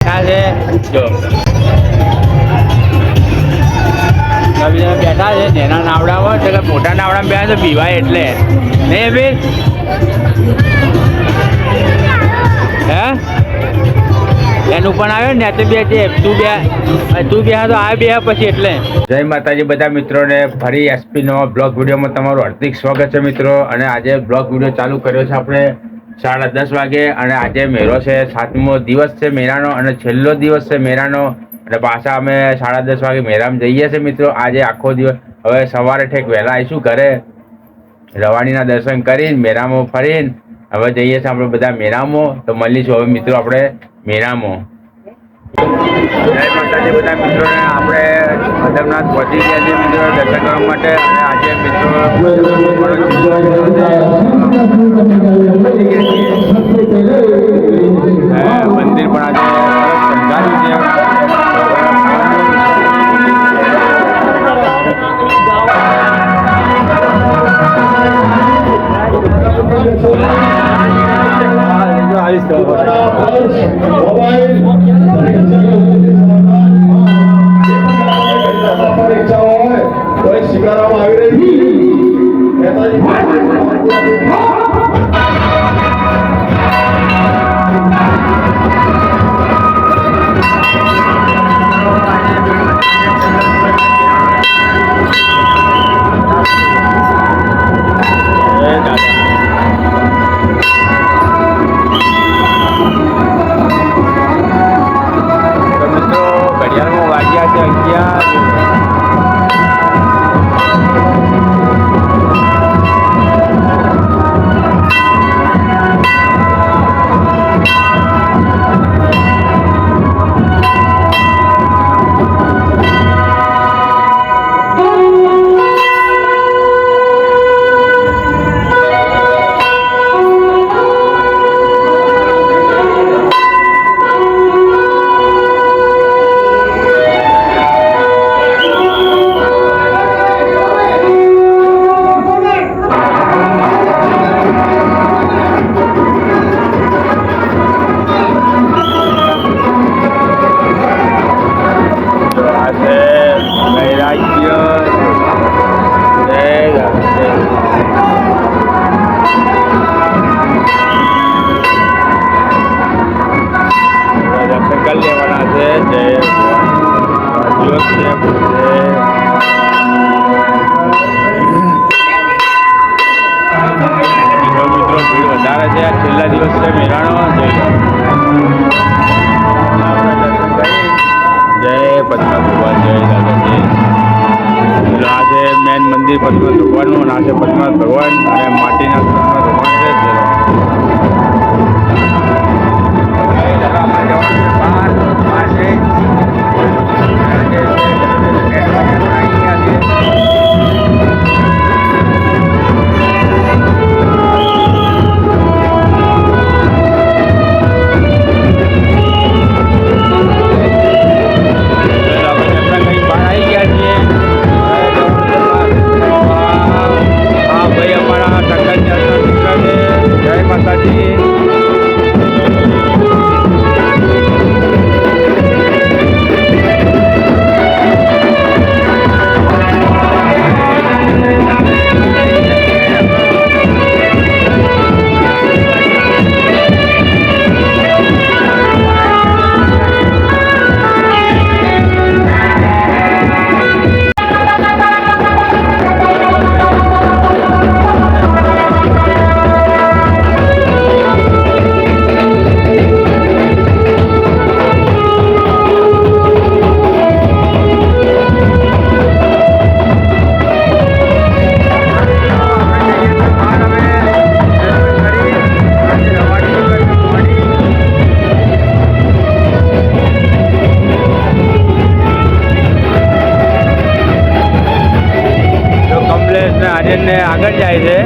જો બેઠા છે જેના નાવડામાં એટલે મોટા નાવડામાં બેઠા તો પીવાય એટલે નહીં બી હે એનું પણ આવ્યો ને તો બે છે તું બે તો આ બે પછી એટલે જય માતાજી બધા મિત્રોને ફરી એસપીનો બ્લોગ વિડીયોમાં તમારું હાર્દિક સ્વાગત છે મિત્રો. અને આજે બ્લોગ વિડીયો ચાલુ કર્યો છે આપણે 10:30 વાગે અને આજે મેળો છે, 7મો દિવસ છે મેળાનો અને છેલ્લો દિવસ છે મેળાનો. અને પાછા અમે 10:30 વાગે મેળામાં જઈએ છીએ મિત્રો. આજે આખો દિવસ હવે સવારે ઠેક વહેલા આવીશું ઘરે, રવાડીના દર્શન કરીને મેળામાં ફરીને હવે જઈએ છીએ આપણે બધા મેળામાં. તો મળીશું હવે મિત્રો આપણે મેળામાં. જય માતાજી બધા મિત્રોને આપણે અદમનાથ પહોંચી ગયા છીએ મિત્રો દર્શન કરવા માટે. અને આજે મિત્રો મંદિર પણ આજે શણગાર્યું છે. છેલ્લા દિવસ છે મેળાનો. જય પદ્મા ભગવાન, જય દાદાજી. આ છે મેન મંદિર પદ્મા ભગવાનનું અને આ છે પદ્મા ભગવાન અને માટીના પદ્મા ભગવાન છે. આર્યનને આગળ જાય છે.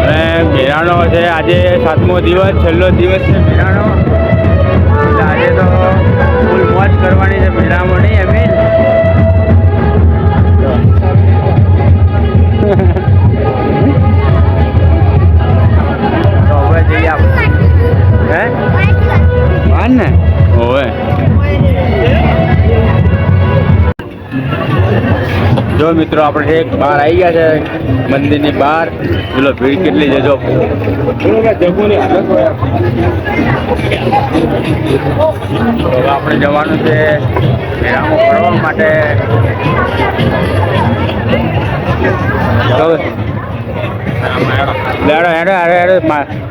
અને મેળાનો છે આજે 7મો દિવસ, છેલ્લો દિવસ છે મેળાનો. એટલે આજે તો ફૂલ મોજ કરવાની છે મેળામાં, નહીં એમ ચલો મિત્રો, આપણે એક બહાર આવી ગયા છે મંદિરની બહાર. ચલો ભીડ કેટલી છે જો. હવે આપણે જવાનું છે મેળામાં ફરવા માટે.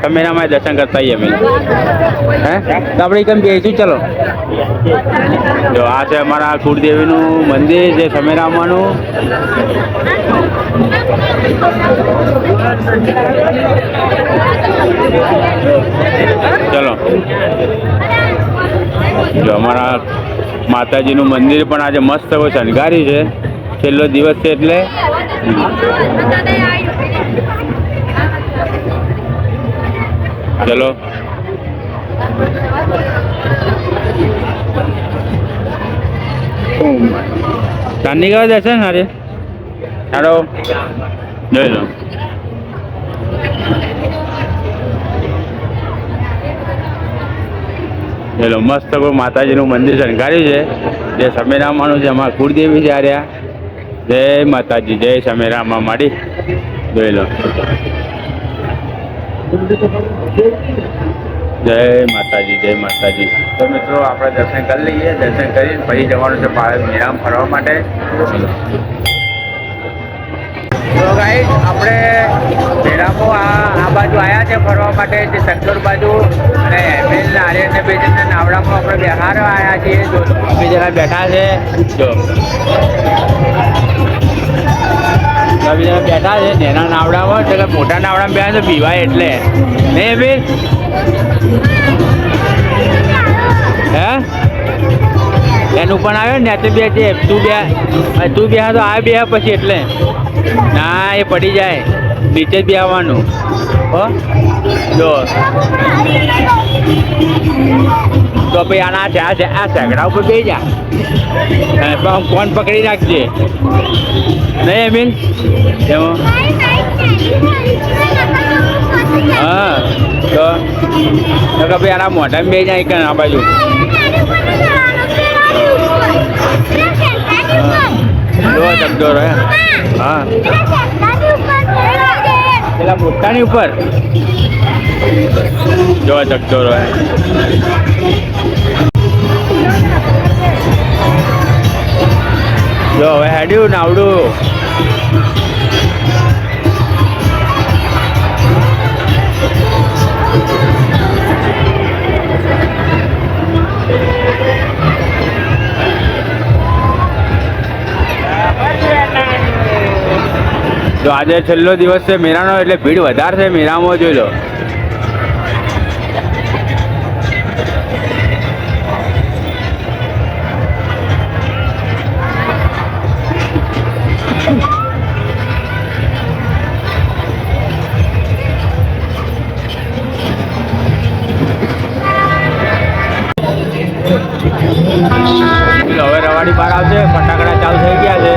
સમેરામાં દર્શન કરતા આવીએ અમે. હે તો આપણે કેમ બેસીશું? ચલો. જો આ છે અમારા કુળદેવીનું મંદિર છે સમેરામાનું. ચલો. જો અમારા માતાજીનું મંદિર પણ આજે મસ્ત શણગારી છે. છેલ્લો દિવસ છે એટલે. ચલો. ચાંદની ગાવા દર્શન હારે. હાલો જોઈ લો. ચલો મસ્ત માતાજીનું મંદિર શણગાર્યું છે. જે સમેરામાનું છે. અમારા કુળદેવી છે આર્યા. જય માતાજી, જય સમેરામા માડી. જોઈ લો. જય માતાજી, જય માતાજી. તો મિત્રો આપણે દર્શન કરી લઈએ. દર્શન કરીને ફરી જવાનું છે મેળામાં ફરવા માટે. તો ગાઈસ આપણે મેળામાં આ બાજુ આવ્યા છે ફરવા માટે, જે શંકર બાજુ અને એમએલ આર્યન ને બે જણના નાવડામાં આપણે બિહાર આવ્યા છીએ. જો બે જણા બેઠા છે. જો બેઠા છે નેના નાવડામાં. એટલે મોટા નાવડામાં બેઠા તો પીવાય એટલે નહીં બી. હે એનું પણ આવ્યો ને તો બે છે. તું બે તો આ બે પછી એટલે ના એ પડી જાય. નીચે જ બેસવાનું. હો જો તો ભાઈ આના આ સેગડા ઉપર બેસી જા. કોણ પકડી રાખજે નહીં એમીન એમાં. હા તો ભાઈ આના મોઢામાં બે જાય કે આ બાજુ. જો ધબધો રહે. હા પેલા મોટાની ઉપર જો ધબધો રહે. જો હવે હેડ્યું નાવડું. જો આજે છેલ્લો દિવસ છે મેળાનો એટલે ભીડ વધારે છે મેળામાં. જોઈ લો. હવે રવાડી બહાર આવશે. ફટાકડા ચાલુ થઈ ગયા છે.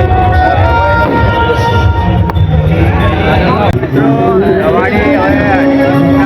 રવાડી હવે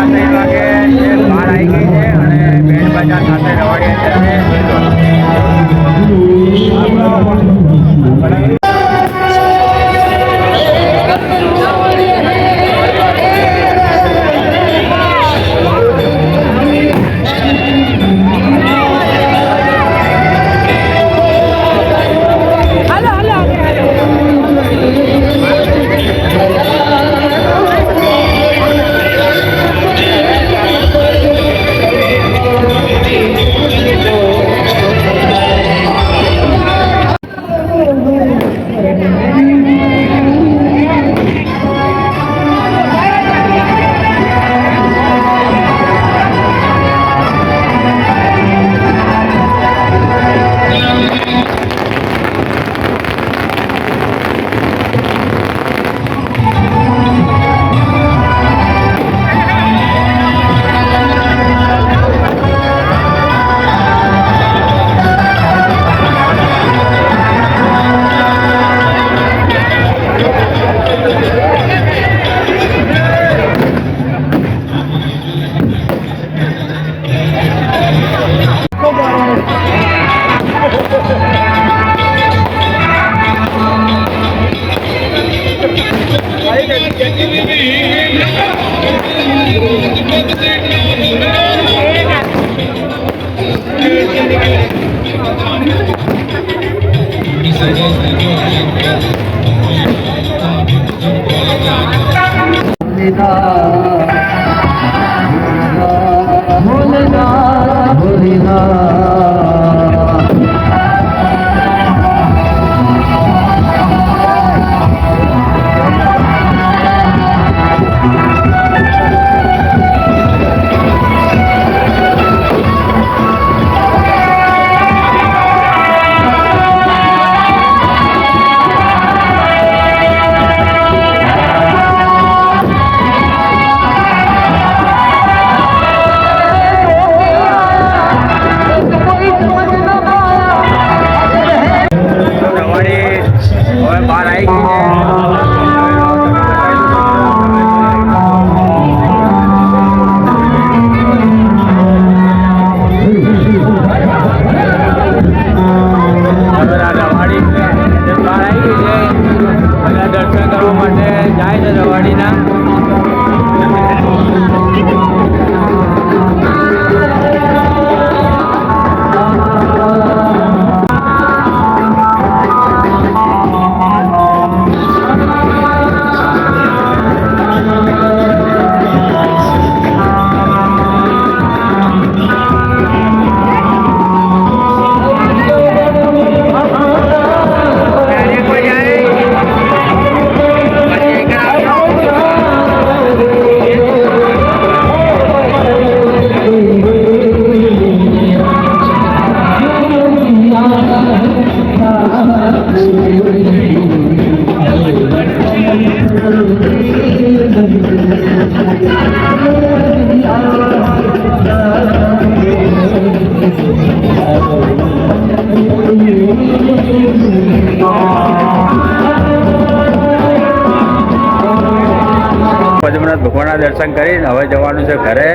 દર્શન કરીને હવે જવાનું છે ઘરે.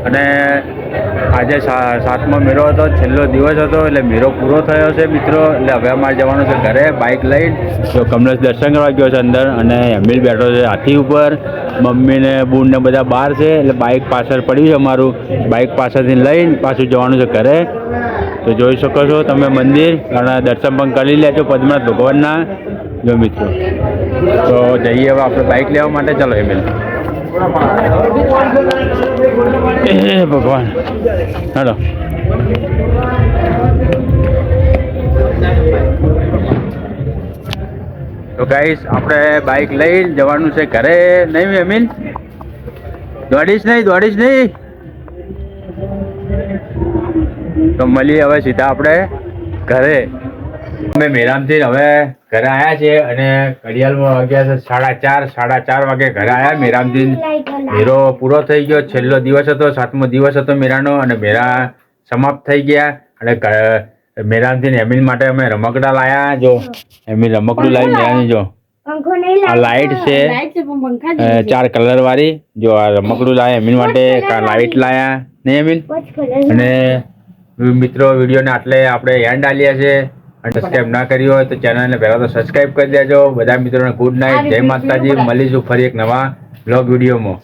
અને આજે 7મો મેળો હતો, છેલ્લો દિવસ હતો એટલે મેળો પૂરો થયો છે મિત્રો. એટલે હવે અમારે જવાનું છે ઘરે બાઇક લઈને. તો કમલેશ દર્શન કરવા ગયો છે અંદર અને એમિલ બેઠો છે હાથી ઉપર. મમ્મી ને બૂન ને બધા બહાર છે એટલે બાઇક પાછળ પડ્યું છે અમારું. બાઇક પાછળથી લઈને પાછું જવાનું છે ઘરે. તો જોઈ શકો છો તમે મંદિર અને દર્શન પણ કરી લેજો પદ્મનાભ ભગવાનના. જો મિત્રો તો જઈએ હવે આપણે બાઇક લેવા માટે. ચાલો એમિલ. એ ભગવાન હાલો. તો ગાઈસ આપણે બાઇક લઈને જવાનું છે ઘરે. નહીં એમિલ દોડીશ નહીં. તો મળીએ હવે સીધા આપણે ઘરે. અમે મેરામથી હવે ઘરે આવ્યા છીએ અને ઘડિયાળમાં વાગ્યા છે 4:30 વાગે ઘરે આવ્યા મેરામથી. મેળો પૂરો થઈ ગયો, છેલ્લો દિવસ હતો, 7મો દિવસ હતો મેળાનો અને મેળા સમાપ્ત થઈ ગયા. અને મેરામથી એમિલ માટે અમે રમકડા લાયા. જો એમિલ રમકડું લાવી મેળાની. જો આ લાઈટ છે 4 કલર વાળી. જો આ રમકડું લાયા એમિલ માટે. લાઈટ લાયા નહીં એમિલ. અને મિત્રો વિડીયોને આટલે આપણે એન્ડ આલ્યા છે. અને સબસ્ક્રાઈબ ના કર્યું હોય તો ચેનલને પહેલાં તો સબસ્ક્રાઈબ કરી દેજો. બધા મિત્રોને ગુડ નાઇટ, જય માતાજી. મળીશું ફરી એક નવા બ્લોગ વિડીયોમાં.